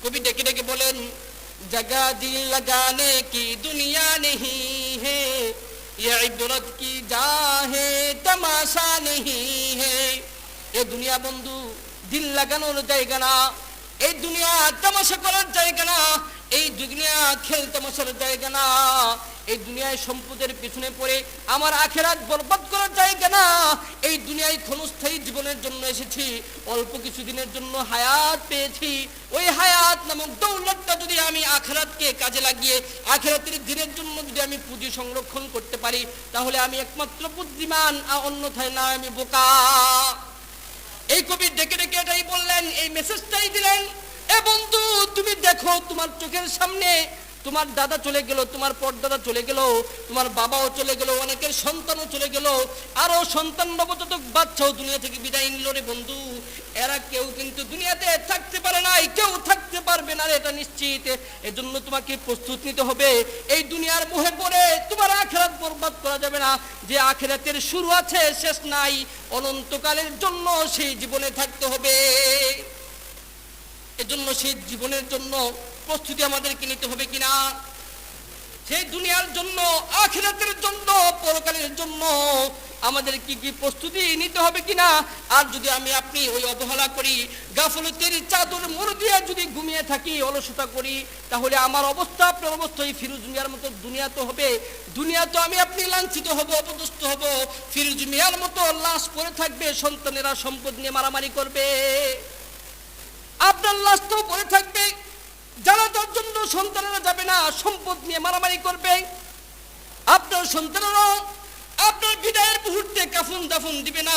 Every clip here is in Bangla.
কবি ডেকে ডেকে বলেন, जगह दिल लगाने की दुनिया नहीं है, ये इबरत की जा है तमाशा नहीं है। ये दुनिया बंधु दिल লাগানোর জায়গা না, এই দুনিয়া তামাশা করার জায়গা না, এই দুনিয়া খেল তামাশার জায়গা না, এই দুনিয়ায় সম্পদের পিছনে পড়ে আমার আখিরাত বরবাদ করার জায়গা না। এই দুনিয়ায় ক্ষণস্থায়ী জীবনের জন্য এসেছি, অল্প কিছু দিনের জন্য হায়াত পেয়েছি। ওই হায়াত নামক দৌলতটা যদি আমি আখিরাতকে কাজে লাগিয়ে আখিরাতের দিনের জন্য যদি আমি পুঁজি সংরক্ষণ করতে পারি, তাহলে আমি একমাত্র বুদ্ধিমান, অন্যথায় না আমি বোকা। এই কবি ডেকে ডেকে এটাই বললেন, এই মেসেজটাই দিলেন। এ বন্ধু, তুমি দেখো তোমার চোখের সামনে তোমার দাদা চলে গেল, তোমার পরদাদা চলে গেল, তোমার বাবাও চলে গেল, অনেকের সন্তানও চলে গেল, আরো সন্তান নবজাতক বাচ্চাও দুনিয়া থেকে বিদায় নিল রে বন্ধু। এরা কেউ কিন্তু দুনিয়াতে থাকতে পারে নাই, কেউ থাকতে পারবে না, এটা নিশ্চিত। এজন্য তোমাকে প্রস্তুত নিতে হবে। এই দুনিয়ার মোহে পড়ে তোমার আখিরাত বরবাদ করা যাবে না। যে আখিরাতের শুরু আছে শেষ নাই, অনন্তকালের জন্য সেই জীবনে থাকতে হবে। এজন্য সেই জীবনের জন্য প্রস্তুতি আমাদেরকে নিতে হবে কিনা, সেই দুনিয়ার জন্য, আখিরাতের জন্য, পরকালের জন্য আমাদের কি কি প্রস্তুতি নিতে হবে কিনা। আর যদি আমি আপনি ওই অবহেলা করি, গাফলতের চাদর মোড় দিয়ে যদি ঘুমিয়ে থাকি, অলসতা করি, তাহলে আমার অবস্থা আপনার অবস্থা এই ফিরোজ মিয়ার মতো দুনিয়া তো হবে। দুনিয়া তো আমি আপনি লাঞ্ছিত হব, অপদস্থ হব। ফিরোজ মিয়ার মতো লাশ পড়ে থাকবে, সন্তানেরা সম্পদ নিয়ে মারামারি করবে, আপনার লাশটাও পড়ে থাকবে। জানাজার জন্য সন্তানেরা যাবে না, সম্পদ নিয়ে মারামারি করবে। আপনার সন্তানেরাও আপনার বিদায়ের মুহূর্তে কাফন দাফন দিবে না,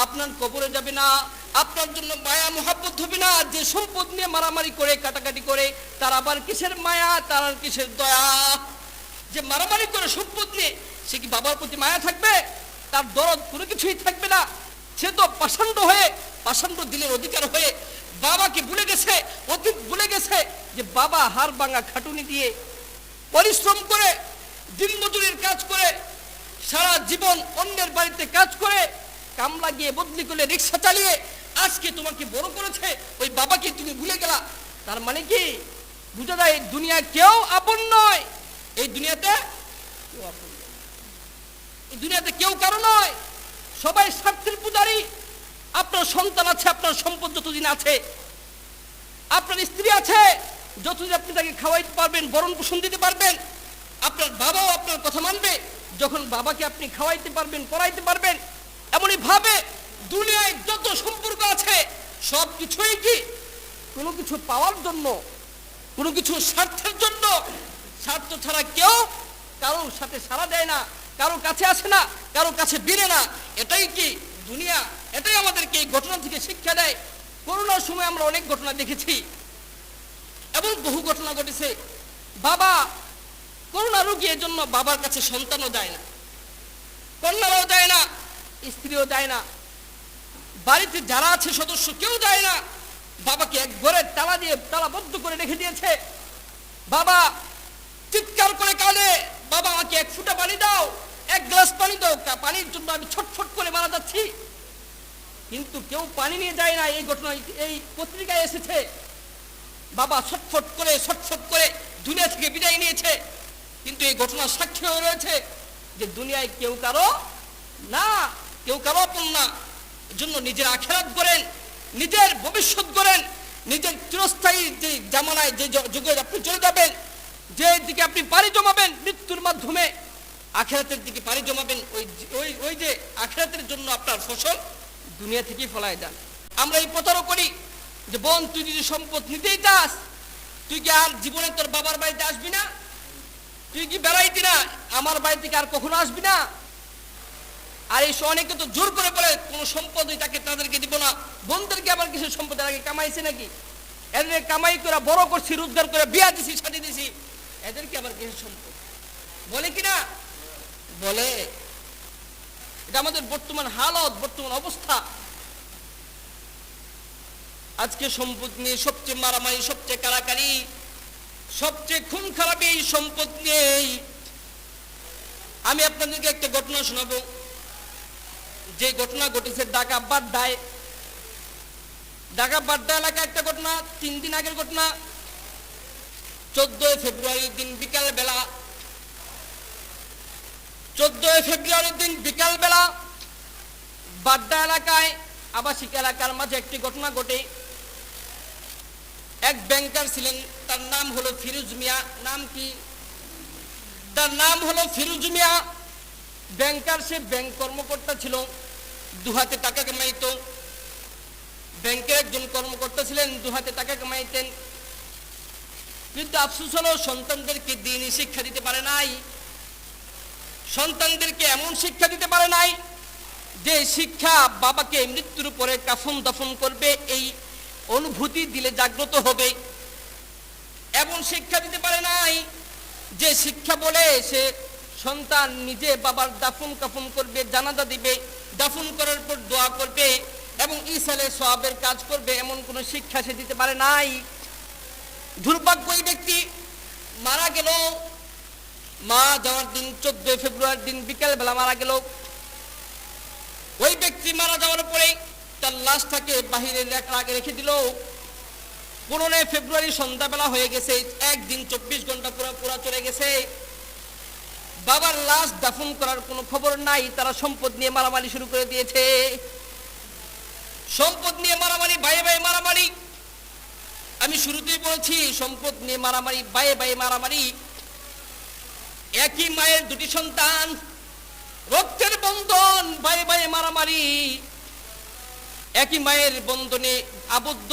আপনার কবরে যাবে না, আপনার জন্য মায়া মোহাব্বত হবে না। যে সম্পদ নিয়ে মারামারি করে, কাটাকাটি করে, তার আবার কিসের মায়া, তার আর কিসের দয়া। যে মারামারি করে সম্পদ নিয়ে, সে কি বাবার প্রতি মায়া থাকবে? তার দরদ কোনো কিছুই থাকবে না। সে তো পাষাণ্ড হয়ে, পাষাণ্ড দিলের অধিকার হয়ে বাবাকে ভুলে গেছে, অতীত ভুলে গেছে। যে বাবা হাড় ভাঙা খাটুনি দিয়ে পরিশ্রম করে, দিন মজুরির কাজ করে, সারা জীবন অন্যের বাড়িতে কাজ করে, কামলা গিয়ে বদলি করে রিক্সা চালিয়ে আজকে তোমাকে বড় করেছে, ওই বাবাকে তুমি ভুলে গেলা। তার মানে কি বুঝা যায়, দুনিয়া কেউ আপন নয়। এই দুনিয়াতে কেউ আপন নয়, এই দুনিয়াতে কেউ কারো নয়, সবাই স্বার্থের পূজারী। আপনার সন্তান আছে, আপনার সম্পদ যতদিন আছে, আপনার স্ত্রী আছে, যতদিন আপনি তাকে খাওয়াইতে পারবেন, ভরণ পোষণ দিতে পারবেন, আপনার বাবাও আপনার কথা মানবে যখন বাবাকে আপনি খাওয়াইতে পারবেন, পড়াইতে পারবেন। এমনই ভাবে দুনিয়ায় যত সম্পর্ক আছে সব কিছুই কি কোনো কিছু পাওয়ার জন্য, কোনো কিছু স্বার্থের জন্য। স্বার্থ ছাড়া কেউ কারোর সাথে সাড়া দেয় না, কারো কাছে আসে না, কারো কাছে বিড়ে না। এটাই কি দুনিয়া, এটাই আমাদেরকে এই ঘটনা থেকে শিক্ষা দেয়। করোনার সময় আমরা অনেক ঘটনা দেখেছি এবং বহু ঘটনা ঘটেছে। বাবা করোনা রোগী, এর জন্য বাবার কাছে সন্তানও যায় না, কন্যারাও যায় না, স্ত্রীও যায় না, বাড়িতে যারা আছে সদস্য কেউ যায় না। বাবাকে এক ঘরে তালা দিয়ে তালাবদ্ধ করে রেখে দিয়েছে। বাবা চিৎকার করে কাঁদে, বাবা আমাকে এক ফুটা পানি দাও, এক গ্লাস পানি দাও, পানির জন্য আমি ছটফট করে মারা যাচ্ছি। কিন্তু কেউ পানি নিয়ে যায় না। এই ঘটনা এই পত্রিকায় এসেছে। বাবা ছটফট করে দুনিয়া থেকে বিদায় নিয়েছে। কিন্তু এই ঘটনার সাক্ষী হয়ে রয়েছে যে দুনিয়ায় কেউ কারো না, কেউ কারো আপন না। এজন্য নিজের আখিরাত গড়েন, নিজের ভবিষ্যৎ গড়েন, নিজের চিরস্থায়ী যে জামানায় যে যুগে আপনি চলে যাবেন, যে দিকে আপনি পাড়ি জমাবেন মৃত্যুর মাধ্যমে, আখিরাতের দিকে পাড়ি জমাবেন। ওই যে আখিরাতের জন্য আপনার ফসল দুনিয়া থেকেই ফলায় যান। আমরা এই প্রচারও করি যে বোন, তুই যদি সম্পদ নিতেই চাস, তুই কি আর জীবনে তোর বাবার বাড়িতে আসবি না? তুই কি বেড়াইতি না? আমার বাড়ি থেকে আর কখনো আসবি না? আর এই অনেকে তো জোর করে বলে কোনো সম্পদ তাদেরকে দিব না। বোনদেরকে আবার কিছু সম্পদ আগে কামাইছে নাকি? এদের কামাই করে বড় করছি, রোজগার করে বিয়া দিছি, শাদী দিছি, এদেরকে আবার কিছু সম্পদ বলে কিনা? বলে। এটা আমাদের বর্তমান হালত, বর্তমান অবস্থা। আজকে সম্পদ নিয়ে সবচেয়ে মারামারি, সবচেয়ে কারাকারি, সবচেয়ে খুন খারাপি এই সম্পদ নিয়েই। আমি আপনাদেরকে একটা ঘটনা শোনাবো, যে ঘটনা ঘটেছে ঢাকা বাড্ডায়। ঢাকা বাড্ডা এলাকায় একটা ঘটনা, 3 দিন আগের ঘটনা। 14 ফেব্রুয়ারির দিন বিকাল বেলা 14 ফেব্রুয়ারির দিন বিকাল বেলা বাড্ডা এলাকায় আবাসিক এলাকার মাঝে একটি ঘটনা ঘটে। এক ব্যাংকার ছিলেন, তার নাম হলো ফিরোজ মিয়া। নাম কি? তার নাম হলো ফিরোজ মিয়া। ব্যাংকার, সে ব্যাংক কর্মকর্তা ছিল, দুহাতে টাকা কামাইতো। ব্যাংকের একজন কর্মকর্তা ছিলেন, দুহাতে টাকা কামাইতেন। কিন্তু আফসোস হলো সন্তানদেরকে দ্বীনি শিক্ষা দিতে পারে নাই। সন্তানদেরকে এমন শিক্ষা দিতে পারে নাই যে শিক্ষা বাবাকে মৃত্যুর পরে কাফন দাফন করবে, এই অনুভূতি দিলে জাগ্রত হবে। এমন শিক্ষা দিতে পারে নাই যে শিক্ষা বলে সে সন্তান নিজে বাবার দাফন কাফন করবে, জানাজা দিবে, দাফন করার পর দোয়া করবে এবং ইসালে সওয়াবের কাজ করবে, এমন কোন শিক্ষা সে দিতে পারে নাই। দুর্ভাগ্য, ওই ব্যক্তি মারা গেল। মা যাওয়ার দিন 14 ফেব্রুয়ারির দিন বিকেল বেলা মারা গেল। ওই ব্যক্তি মারা যাওয়ার পরে তার লাশটাকে বাহিরে রেখে দিল। 15 ফেব্রুয়ারি সন্ধ্যাবেলা হয়ে গেছে, একদিন 24 ঘন্টা পুরা চলে গেছে। বাবার লাশ দাফন করার কোনো খবর নাই। তারা সম্পদ নিয়ে মারামারি শুরু করে দিয়েছে। সম্পদ নিয়ে মারামারি, ভাই ভাই মারামারি। আমি শুরুতেই বলছি, সম্পদ নিয়ে মারামারি, ভাই ভাই মারামারি। একই মায়ের দুটি সন্তান, রক্তের বন্ধন, ভাই ভাই মারামারি। একই মায়ের বন্ধনে আবদ্ধ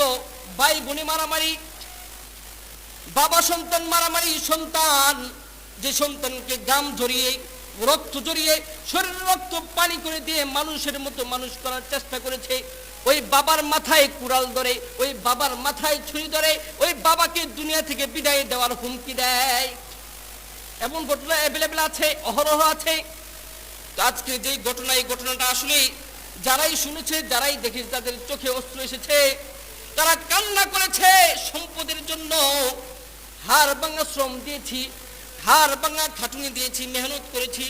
ভাই বোনে মারামারি, বাবা সন্তান মারামারি। সন্তান, যে সন্তানকে গাম জড়িয়ে, রক্ত জড়িয়ে, শরীর রক্ত পানি করে দিয়ে মানুষের মতো মানুষ করার চেষ্টা করেছে, ওই বাবার মাথায় কুড়াল ধরে, ওই বাবার মাথায় ছুরি ধরে, ওই বাবাকে দুনিয়া থেকে বিদায় দেওয়ার হুমকি দেয়। এমন ঘটনা অ্যাভেলেবেল আছে, অহরহ আছে। তো আজকে যে ঘটনা, এই ঘটনাটা আসলে যারাই শুনেছে, যারাই দেখেছে, তাদের চোখে অশ্রু এসেছে, তারা কান্না করেছে। সম্পদের জন্য হাড় ভাঙা শ্রম দিয়েছি, হাড় ভাঙা খাটুনি দিয়েছি, মেহনত করেছি।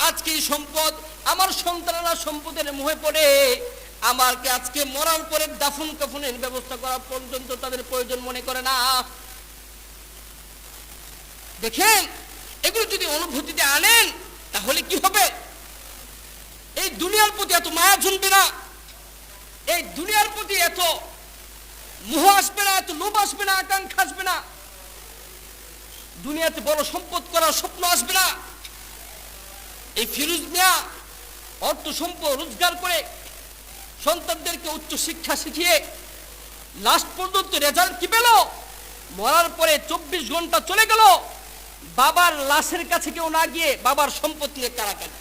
আজকে এই সম্পদ, আমার সন্তানেরা সম্পদের মোহে পড়ে আমাকে আজকে মরার পরে দাফন কাফনের ব্যবস্থা করা পর্যন্ত তাদের প্রয়োজন মনে করে না। দেখেন, এগুলো যদি অনুভূতিতে আনেন তাহলে কি হবে? এই দুনিয়ার প্রতি এত মায়া জমবে না, এই দুনিয়ার প্রতি এত মোহ আসবে না, এত লোভ আসবে না, আকাঙ্ক্ষা আসবে না, দুনিয়াতে বড় সম্পদ করার স্বপ্ন আসবে না। এই ফিরোজ মিয়া অর্থ সম্পদ রোজগার করে সন্তানদেরকে উচ্চ শিক্ষা শিখিয়ে লাস্ট পর্যন্ত রেজাল্ট কি পেল? মরার পরে 24 ঘন্টা চলে গেল, বাবার লাশের কাছে কেউ না গিয়ে বাবার সম্পদ নিয়ে কারাকারি।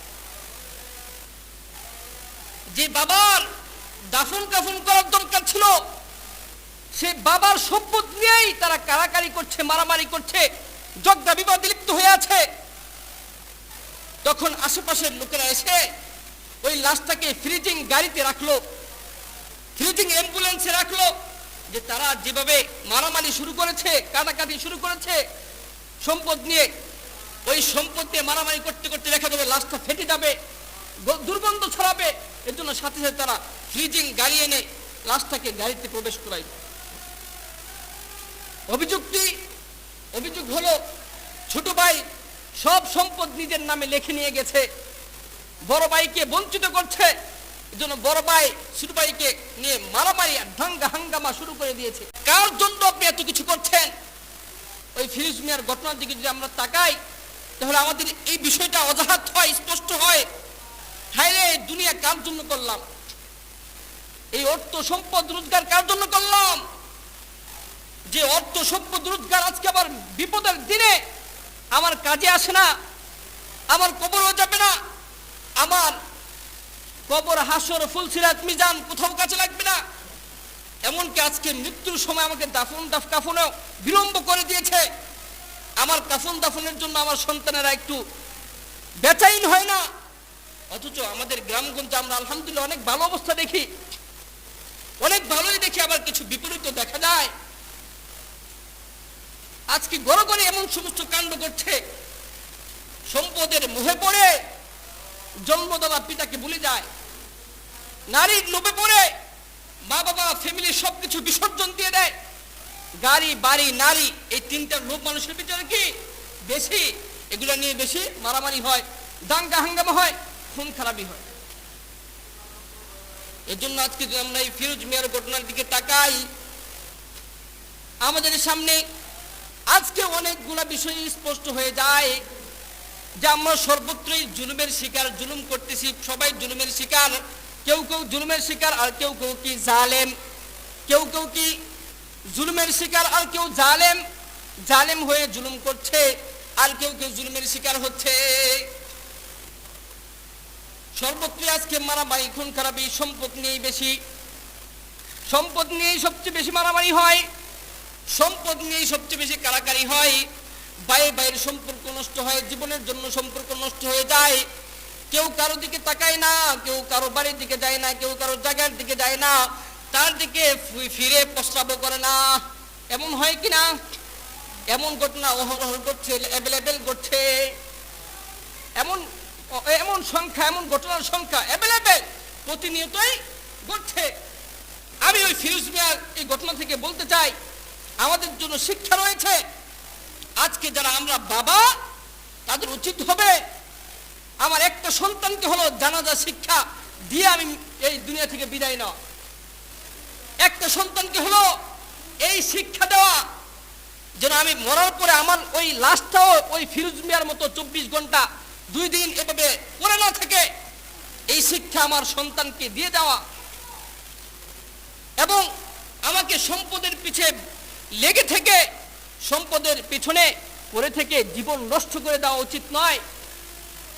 যে বাবার দাফন কাফন করার দরকার ছিল, সে বাবার সম্পদ নিয়েই তারা কারাকারি করছে, মারামারি করছে, ঝগড়া বিবাদে লিপ্ত হয়ে আছে। তখন আশেপাশের লোকেরা এসে ওই লাশটাকে ফ্রিজিং গাড়িতে রাখলো, ফ্রিজিং অ্যাম্বুলেন্সে রাখলো, যে তারা যেভাবে মারামারি শুরু করেছে, কাটাকাটি শুরু করেছে সম্পদ নিয়ে, ওই সম্পদ নিয়ে মারামারি করতে করতে দেখা যাবে লাশটা ফেটে যাবে, দুর্গন্ধ ছড়াবে। এর জন্য সাথে সাথে তারা ফ্রিজিং গাড়ি এনে লাশটাকে গাড়িতে প্রবেশ করাই। অভিযোগ হলো ছোট ভাই সব সম্পদ নিজের নামে লিখে নিয়ে গেছে, বড় ভাইকে বঞ্চিত করছে। এজন্য বড় ভাই ছোট ভাইকে নিয়ে মারামারি আর দাঙ্গা হাঙ্গামা শুরু করে দিয়েছে। কার জন্য আপনি এত কিছু করছেন? ওই ফিরোজ মিয়ার ঘটনার দিকে যদি আমরা তাকাই তাহলে আমাদের এই বিষয়টা অজাহাত হয়, স্পষ্ট হয়। হায় রে, দুনিয়া কার জন্য করলাম? এই অর্থ সম্পদ রোজগার কার জন্য করলাম? যে অর্থ সম্পদ রোজগার আজকে আবার বিপদের দিনে আমার কাজে আসে না, আমার কবরও যাবে না, আমার কবর, হাসর, ফুলসিরাত, মিজান কোথাও কাজে লাগবে না। এমনকি আজকে মৃত্যুর সময় আমাকে কাফনেও বিলম্ব করে দিয়েছে। আমার কাফন দাফনের জন্য আমার সন্তানেরা একটু বেচাইন হয় না। অথচ আমাদের গ্রামগঞ্জে আমরা আলহামদুলিল্লাহ অনেক ভালো অবস্থা দেখি, অনেক ভালোই দেখি, আবার কিছু বিপরীত দেখা যায়। আজকে গড় গড়ে এমন সমস্ত কাণ্ড করছে, সম্পদের মোহে পড়ে জন্মদাতা পিতাকে ভুলে যায়, নারীর লোভে পড়ে মা বাবা ফ্যামিলি সবকিছু বিসর্জন দিয়ে দেয়, গাড়ি বাড়ি নারী, এই তিনটার লোভ মানুষের ভিতরে কি বেশি, এগুলো নিয়ে বেশি মারামারি হয়, দাঙ্গা হাঙ্গামা হয়, খুন খারাপি হয়। এজন্য আজকে যদি আমরা এই ফিরোজ মিয়ার ঘটনার দিকে তাকাই, আমাদের সামনে আজকে অনেকগুলা বিষয় স্পষ্ট হয়ে যায় যে আমরা সর্বত্রই জুলুমের শিকার, জুলুম করতেছি, সবাই জুলুমের শিকার। কেউ কেউ জুলুমের শিকার, আর কেউ কেউ কি জালেম, কেউ কেউ কি জুলুমের শিকার, আর কেউ জালেম, জালেম হয়ে জুলুম করছে, আর কেউ কেউ জুলুমের শিকার হচ্ছে। সর্বত্র আজকে মারামারি খুন খারাপি সম্পদ নিয়েই বেশি, সম্পদ নিয়েই সবচেয়ে বেশি মারামারি হয়, সম্পদ নিয়েই সবচেয়ে বেশি কারাকারি হয়, ভাই ভাইয়ের সম্পর্ক নষ্ট হয়, জীবনের জন্য সম্পর্ক নষ্ট হয়ে যায়। কেউ কারো দিকে তাকায় না, কেউ কারো বাড়ির দিকে যায় না, কেউ কারো জায়গার দিকে যায় না, তার দিকে ফিরে প্রস্রাবও করে না। এমন হয় কিনা? এমন ঘটনা অহরহ ঘটছে, অ্যাভেলেবেল ঘটছে, এমন এমন সংখ্যা, এমন ঘটনার সংখ্যা অ্যাভেলেবেল প্রতিনিয়তই ঘটছে। আমি ওই ফিরোজ মিয়ার এই ঘটনা থেকে বলতে চাই, আমাদের জন্য শিক্ষা রয়েছে। আজকে যারা আমরা বাবা, তাদের উচিত হবে আমার একটা সন্তানকে হলো জানাজা শিক্ষা দিয়ে আমি এই দুনিয়া থেকে বিদায় নেওয়া, একটা সন্তানকে হলো এই শিক্ষা দেওয়া যেন আমি মরার পরে আমার ওই লাশটাও ওই ফিরোজ মিয়ার মতো 24 ঘন্টা 2 দিন এভাবে পড়ে না থাকে। এই শিক্ষা আমার সন্তানকে দিয়ে দেওয়া, এবং আমাকে সম্পদের পিছে লেগে থেকে, সম্পদের পিছনে পড়ে থেকে জীবন নষ্ট করে দেওয়া উচিত নয়।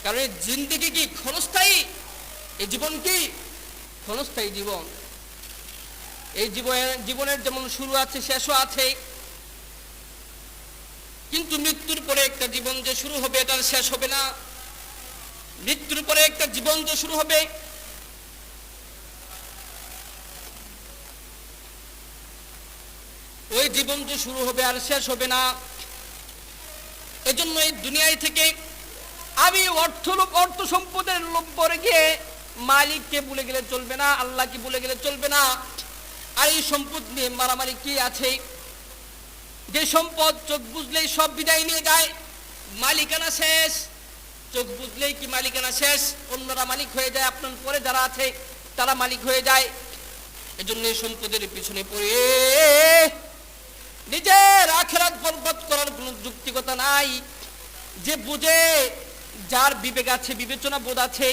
কারণ এই জিন্দেগি কি ক্ষণস্থায়ী, এই জীবন কি ক্ষণস্থায়ী জীবন। এই জীবনের যেমন শুরু আছে শেষও আছে, কিন্তু মৃত্যুর পরে একটা জীবন যে শুরু হবে এটা শেষ হবে না। মৃত্যুর পরে একটা জীবন যে শুরু হবে, ওই জীবন যে শুরু হবে আর শেষ হবে না। এজন্য এই দুনিয়ায় থেকে আমি অর্থ সম্পদের লোভ পড়ে গিয়ে মালিককে ভুলে গেলে চলবে না, আল্লাহকে ভুলে গেলে চলবে না। আর এই সম্পদ নিয়ে মারামারি কি আছে? যে সম্পদ চোখ বুঝলেই সব বিদায় নিয়ে যায়, মালিকানা শেষ। চোখ বুঝলেই কি মালিকানা শেষ? অন্যরা মালিক হয়ে যায়, আপনার পরে যারা আছে তারা মালিক হয়ে যায়। এজন্য এই সম্পদের পিছনে পড়ে নিজের আখিরাত বরবাদ করার কোনো যুক্তিকতা নাই। যে বুঝে, যার বিবেক আছে, বিবেচনা বোধ আছে,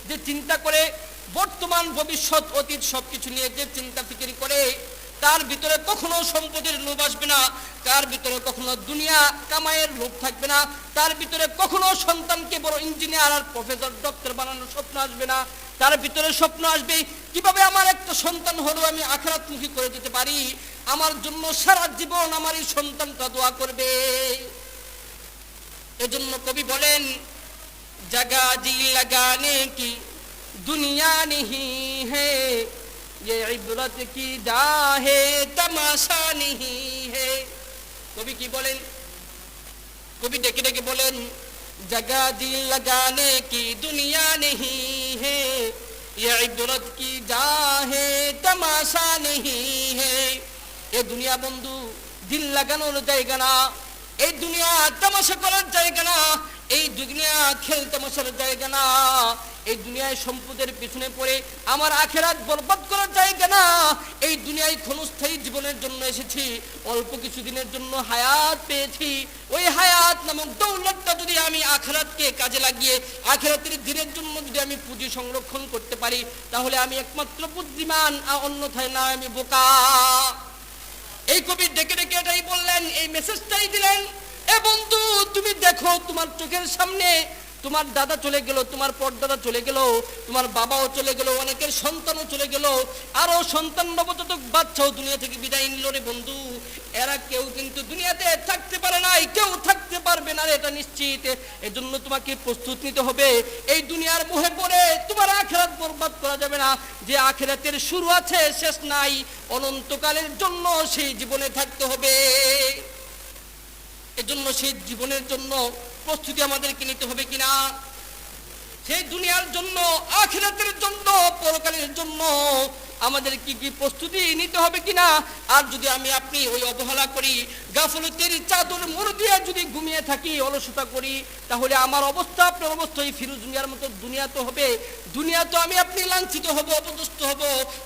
যে চিন্তা করে বর্তমান ভবিষ্যৎ অতীত সবকিছু নিয়ে যে চিন্তা ফিকির করে, তার ভিতরে কখনো সম্পদের লোভ আসবে না, তার ভিতরে কখনো দুনিয়া কামাইয়ের লোভ থাকবে না, তার ভিতরে কখনো সন্তানকে বড় ইঞ্জিনিয়ার আর প্রফেসর ডক্টর বানানোর স্বপ্ন আসবে না। তার ভিতরে স্বপ্ন আসবে কিভাবে আমার একটা সন্তান হলেও আমি আখিরাতমুখী করে দিতে পারি, আমার জন্য সারা জীবন আমার এই সন্তানটা দোয়া করবে। এজন্য কবি বলেন, জাগা জি লাগানে কি দুনিয়া নেহি হে, ये इबरत की जा है तमाशा नहीं है। कवि की बोलें, कवि डेके डेके बोलें, जगह दिल लगाने की दुनिया नहीं है, ये इबरत की जा है तमाशा नहीं है। ये दुनिया बंधु दिल লাগানোর জায়গা না, এই দুনিয়া তামাশা করার জায়গা না, এই দুনিয়া খেল তামাশার জায়গা না, এই দুনিয়ায় সম্পদের পিছনে পড়ে আমার আখিরাত বরবাদ করার জায়গা না। এই দুনিয়ায় ক্ষণস্থায়ী জীবনের জন্য এসেছি, অল্প কিছুদিনের জন্য হায়াত পেয়েছি। ওই হায়াত নামক দৌলতটা যদি আমি আখিরাতকে কাজে লাগিয়ে আখিরাতের দিনের জন্য যদি আমি পুঁজি সংরক্ষণ করতে পারি, তাহলে আমি একমাত্র বুদ্ধিমান, অন্যথায় না আমি বোকা। এই কবি ডেকে ডেকে এটাই বললেন, এই মেসেজটাই দিলেন, এ বন্ধু তুমি দেখো তোমার চোখের সামনে তোমার দাদা চলে গেল, তোমার পরদাদা চলে গেল, তোমার বাবাও চলে গেল, অনেকের সন্তানও চলে গেল, আরো সন্তান নবজাতক বাচ্চাও দুনিয়া থেকে বিদায় নিল রে বন্ধু। এরা কেউ কিন্তু দুনিয়াতে থাকতে পারে না, কেউ থাকতে পারবে না, এটা নিশ্চিত। এজন্য তোমাকে প্রস্তুত নিতে হবে। এই দুনিয়ার মোহে পড়ে তোমার আখিরাত বরবাদ করা যাবে না। যে আখিরাতের শুরু আছে শেষ নাই, অনন্তকালের জন্য সেই জীবনে থাকতে হবে। এজন্য সেই জীবনের জন্য প্রস্তুতি আমাদেরকে নিতে হবে কিনা, সেই দুনিয়ার জন্য, আখিরাতের জন্য, পরকালের জন্য আমাদের কি কি প্রস্তুতি নিতে হবে কিনা। আর যদি আমি আপনি ওই অবহেলা করি, গাফলতের চাদর মোড় দিয়ে যদি ঘুমিয়ে থাকি, অলসতা করি, তাহলে আমার অবস্থা আপনার অবস্থা এই ফিরোজ মিয়ার মতো দুনিয়া তো হবে। দুনিয়া তো আমি আপনি লাঞ্ছিত হব, অপদস্থ হব।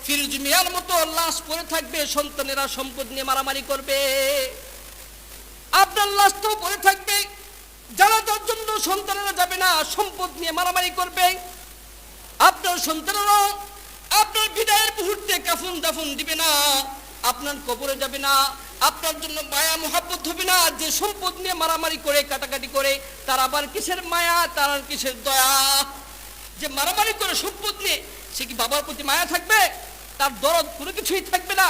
ফিরোজ মিয়ার মতো লাশ পড়ে থাকবে, সন্তানেরা সম্পদ নিয়ে মারামারি করবে, আপনার লাশ তো পড়ে থাকবে। জানাজার জন্য সন্তানেরা যাবে না, সম্পদ নিয়ে মারামারি করবে। আপনার সন্তানেরা আপনার বিদায়ের মুহূর্তে কাফন দাফন দিবে না, আপনার কবরে যাবে না, আপনার জন্য মায়া মোহাব্বত হবে না। যে সম্পদ নিয়ে মারামারি করে কাটাকাটি করে, তার আবার কিসের মায়া, তার আর কিসের দয়া। যে মারামারি করে সম্পদ নিয়ে, সে কি বাবার প্রতি মায়া থাকবে? তার দরদ কোনো কিছুই থাকবে না।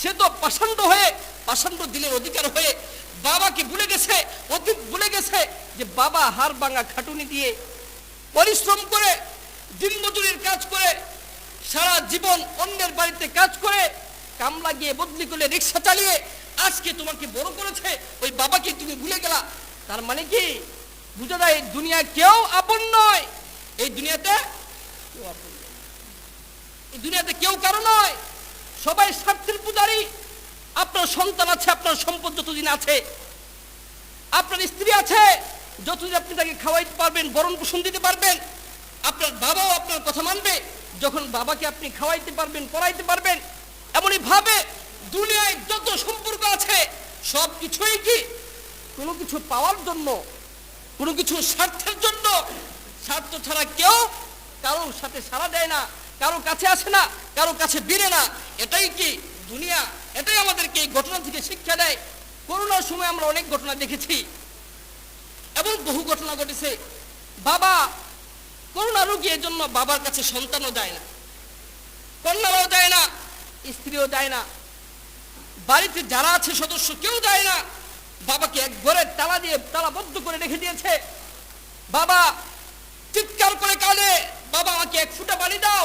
সে তো পাষণ্ড হয়ে, পাষণ্ড দিলের অধিকার হয়ে বাবাকে ভুলে গেছে, অতীত ভুলে গেছে। যে বাবা হাড় ভাঙা খাটুনি দিয়ে পরিশ্রম করে, দিনমজুরির কাজ করে, সারা জীবন অন্যের বাড়িতে কাজ করে, কামলা গিয়ে বদলি করে রিক্সা চালিয়ে আজকে তোমাকে বড় করেছে, ওই বাবাকে তুমি ভুলে গেলা। তার মানে কি বুঝা যায় এই দুনিয়া কেউ আপন নয়। এই দুনিয়াতে কেউ আপন নয়, এই দুনিয়াতে কেউ কারো নয়, সবাই স্বার্থের পূজারী। আপনার সন্তান আছে, আপনার সম্পদ যতদিন আছে, আপনার স্ত্রী আছে, যতদিন আপনি তাকে খাওয়াইতে পারবেন, ভরণ পোষণ দিতে পারবেন, আপনার বাবাও আপনার কথা মানবে। যখন বাবাকে আপনি খাওয়াইতে পারবেন, পড়াইতে পারবেন, এমনই ভাবে দুনিয়ায় যত সম্পর্ক আছে সব কিছুই কি কোনো কিছু পাওয়ার জন্য, কোনো কিছু স্বার্থের জন্য। স্বার্থ ছাড়া কেউ কারোর সাথে সাড়া দেয় না, কারো কাছে আসে না, কারো কাছে বিড়ে না। এটাই কি দুনিয়া, এটাই আমাদেরকে এই ঘটনা থেকে শিক্ষা দেয়। করোনার সময় আমরা অনেক ঘটনা দেখেছি এবং বহু ঘটনা ঘটেছে। বাবা করোনা রোগী, এর জন্য বাবার কাছে সন্তানও যায় না, কন্যারাও যায় না, স্ত্রীও যায় না, বাড়িতে যারা আছে সদস্য কেউ যায় না। বাবাকে এক ঘরে তালা দিয়ে তালাবদ্ধ করে রেখে দিয়েছে। বাবা চিৎকার করে কাঁদে, বাবা আমাকে এক ফুটা পানি দাও,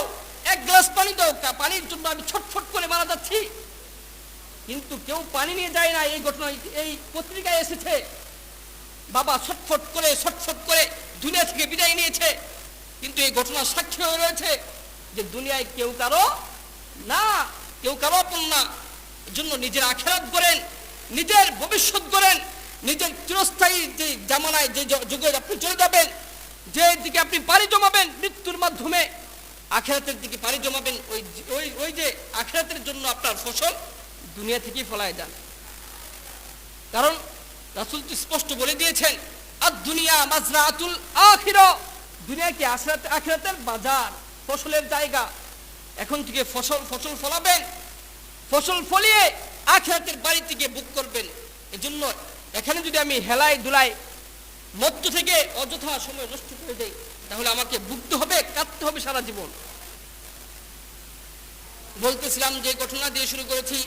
এক গ্লাস পানি দাও, পানির জন্য আমি ছটফট করে মারা যাচ্ছি। কিন্তু কেউ পানি নিয়ে যায় না। এই ঘটনা এই পত্রিকায় এসেছে। বাবা ছটফট করে দুনিয়া থেকে বিদায় নিয়েছে। কিন্তু এই ঘটনার সাক্ষী হয়ে রয়েছে যে দুনিয়ায় কেউ কারো না, কেউ কারো আপন না। এজন্য নিজের আখিরাত করেন, নিজের ভবিষ্যৎ করেন, নিজের চিরস্থায়ী যে জামানায় যে যুগে আপনি চলে যাবেন, যে দিকে আপনি পাড়ি জমাবেন মৃত্যুর মাধ্যমে, আখিরাতের দিকে পাড়ি জমাবেন। ওই যে আখিরাতের জন্য আপনার ফসল দুনিয়া থেকেই ফলায় যান। কারণ রাসূল স্পষ্ট বলে দিয়েছেন, আর দুনিয়া মাজরাতুল আখিরা, দুনিয়া কি আখিরাতের বাজার, ফসলের জায়গা। এখন থেকে ফসল ফলাবেন, ফসল ফলিয়ে আখিরাতের বাড়ি থেকে বুক করবেন। এজন্য এখানে যদি আমি হেলায় দুলাই মধ্য থেকে অযথা সময় নষ্ট করে দেই, তাহলে আমাকে ভুগতে হবে, কাঁদতে হবে সারা জীবন। বলতেছিলাম যে ঘটনা দিয়ে শুরু করেছি,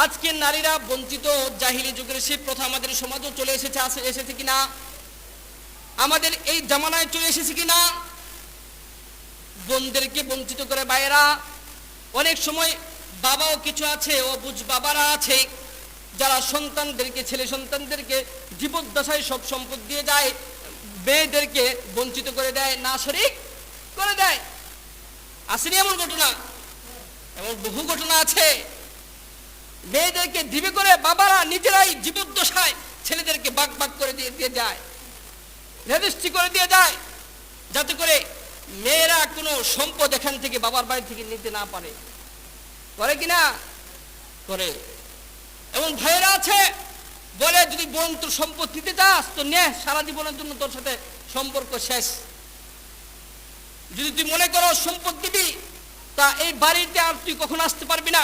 আজকে নারীরা বঞ্চিত। জাহিলি যুগের সেই প্রথা আমাদের সমাজও চলে এসেছে কিনা, আমাদের এই জামানায় চলে এসেছে কিনা। বোনদেরকে বঞ্চিত করে ভাইয়েরা, অনেক সময় বাবাও কিছু আছে, অবুঝ বাবারা আছে, যারা সন্তানদেরকে, ছেলে সন্তানদেরকে জীবদ্দশায় সব সম্পদ দিয়ে যায়, মেয়েদেরকে বঞ্চিত করে দেয়, না শরীক করে দেয়। আসেনি এমন ঘটনা? এমন বহু ঘটনা আছে। মেয়েদেরকে দিবে করে বাবারা নিজেরাই জীবদ্দশায় ছেলেদেরকে বাগ করে দিয়ে যায়, রেজিস্ট্রি করে দিয়ে যায়, যাতে করে মেয়েরা কোনো সম্পদ এখান থেকে বাবার বাড়ি থেকে নিতে না পারে। করে কিনা? করে। এমন ভাইয়েরা আছে, বলে যদি বোন তোর সম্পদ নিতে চাস তো নে, সারা জীবনের জন্য তোর সাথে সম্পর্ক শেষ। যদি তুই মনে করো সম্পদ দিবি, তা এই বাড়িতে আর তুই কখনো আসতে পারবি না।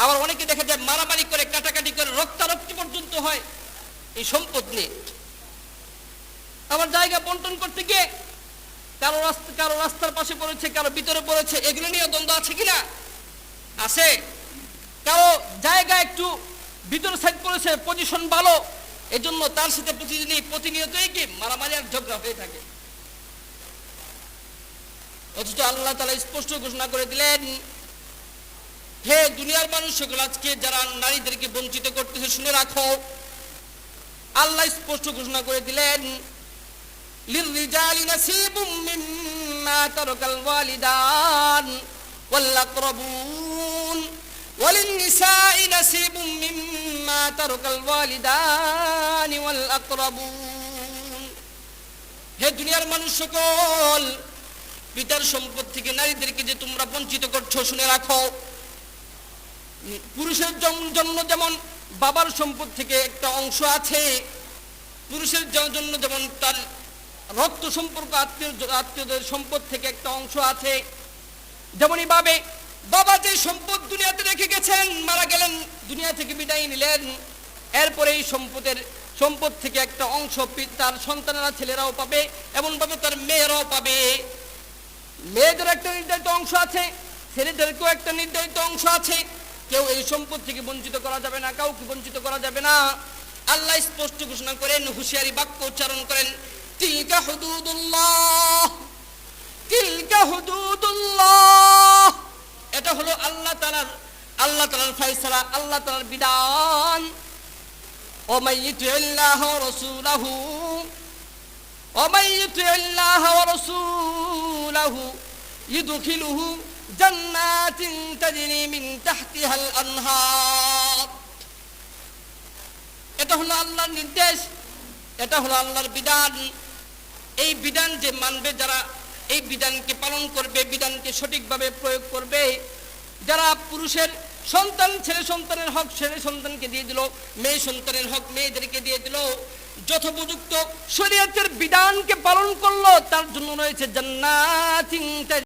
আবার অনেকে দেখা যায় মারামারি করে, কাটাকাটি করে, রক্তারক্তি পর্যন্ত হয় এই সম্পদ নিয়ে। আবার জায়গা বন্টন করতে গিয়ে কারো রাস্তার পাশে পড়েছে, কারো ভিতরে পড়েছে, এগুলো নিয়ে দ্বন্দ্ব আছে কিনা? আছে। কারো জায়গা একটু ভিতর সাইড পড়েছে, পজিশন ভালো, এজন্য তার সাথে প্রতিনিয়তই কি মারামারি আর ঝগড়া হয়ে থাকে। অথচ আল্লাহ তাআলা স্পষ্ট ঘোষণা করে দিলেন, হে দুনিয়ার মানুষ সকল, আজকে যারা নারীদেরকে বঞ্চিত করতেছে শুনে রাখো, আল্লাহ স্পষ্ট ঘোষণা করে দিলেন, লিররিজালি নাসিবুম মিম্মা তারাকাল ওয়ালিদান ওয়াল আকরাবুন ওয়ালিন-নিসাই নাসিবুম মিম্মা তারাকাল ওয়ালিদানি ওয়াল আকরাবুন। হে দুনিয়ার মানুষ সকল, পিতার সম্পদ থেকে নারীদেরকে যে তোমরা বঞ্চিত করছো শুনে রাখো। পুরুষের জন্য যেমন বাবার সম্পদ থেকে একটা অংশ আছে, পুরুষের জন্য যেমন তার রক্ত সম্পর্ক আত্মীয়দের সম্পদ থেকে একটা অংশ আছে, যেমনই ভাবে বাবা যে সম্পদ দুনিয়াতে রেখে গেছেন, মারা গেলেন, দুনিয়া থেকে বিদায় নিলেন, এরপরে এই সম্পদ থেকে একটা অংশ তার সন্তানেরা ছেলেরাও পাবে, এমন ভাবে তার মেয়েরাও পাবে। মেয়েদের একটা নির্ধারিত অংশ আছে, ছেলেদেরকেও একটা নির্ধারিত অংশ আছে। কেউ এই সম্পদ থেকে বঞ্চিত করা যাবে না, কাউকে বঞ্চিত করা যাবে না। আল্লাহ স্পষ্ট ঘোষণা করেন, হুঁশিয়ারি বাক্য উচ্চারণ করেন, তিলকা হুদুদুল্লাহ, তিলকা হুদুদুল্লাহ। এটা হলো আল্লাহ তাআলার ফয়সালা, আল্লাহ তাআলার বিধান। ওমাই ইউতিল্লাহ ওয়া রাসূলাহু, ওমাই ইউতিল্লাহ ওয়া রাসূলাহু ইউদখিলুহু জান্নাতিন তাজরি মিন তাহতিহাল আনহার। এটা হলো আল্লাহর নির্দেশ, এটা হলো আল্লাহর বিধান। এই বিধান যে মানবে, যারা এই বিধানকে পালন করবে, বিধানকে সঠিকভাবে প্রয়োগ করবে, যারা পুরুষের সন্তান ছেলে সন্তানের হক ছেলে সন্তানকে দিয়ে দিল, মেয়ে সন্তানের হক মেয়েদেরকে দিয়ে দিল, যথোপযুক্ত শরীয়তের বিধানকে পালন করলো, তার জন্য রয়েছে জান্নাতিন